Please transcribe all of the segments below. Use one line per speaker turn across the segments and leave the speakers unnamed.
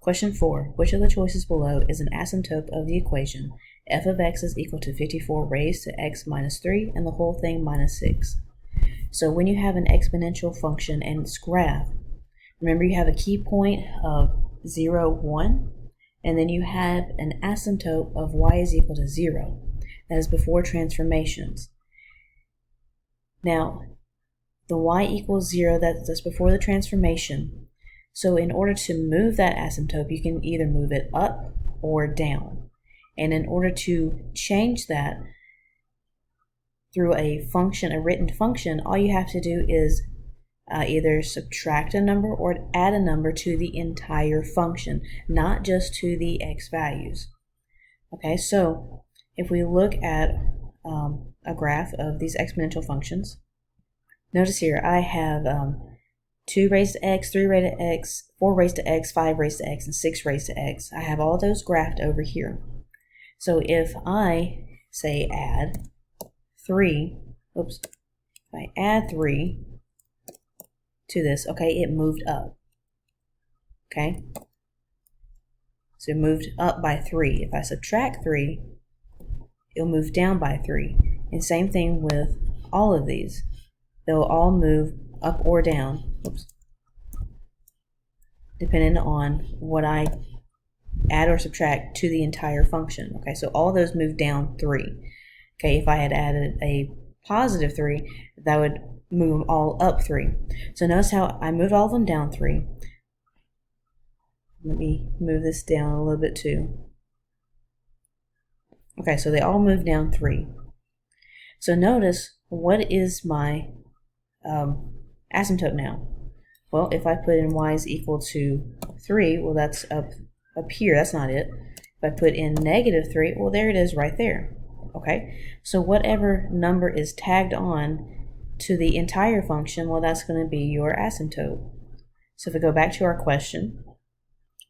Question 4. Which of the choices below is an asymptote of the equation f of x is equal to 54 raised to x minus 3 and the whole thing minus 6? So when you have an exponential function and its graph, remember you have a key point of 0, 1, and then you have an asymptote of y is equal to 0. That is before transformations. Now, the y equals 0, that's before the transformation. So in order to move that asymptote, you can either move it up or down. And in order to change that through a function, a written function, all you have to do is either subtract a number or add a number to the entire function, not just to the x values. Okay, so if we look at a graph of these exponential functions, notice here I have 2 raised to x, 3 raised to x, 4 raised to x, 5 raised to x, and 6 raised to x. I have all those graphed over here. So if I say add 3, if I add 3 to this, okay, it moved up. Okay? So it moved up by 3. If I subtract 3, it'll move down by 3. And same thing with all of these. They'll all move up or down, depending on what I add or subtract to the entire function. Okay, so all those move down 3. Okay, if I had added a positive 3, that would move them all up 3. So notice how I moved all of them down 3. Let me move this down a little bit too. Okay, so they all move down 3. So notice, what is my asymptote now? Well, if I put in y is equal to 3, well, that's up here. That's not it. If I put in negative 3, well, there it is right there. Okay, so whatever number is tagged on to the entire function, well, that's going to be your asymptote. So if we go back to our question,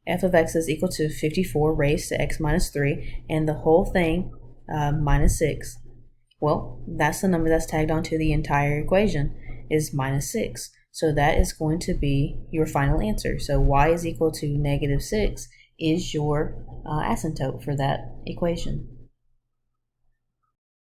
f of x is equal to 54 raised to x minus 3 and the whole thing minus 6. Well, that's the number that's tagged onto the entire equation, is minus 6. So that is going to be your final answer. So y is equal to negative 6 is your asymptote for that equation.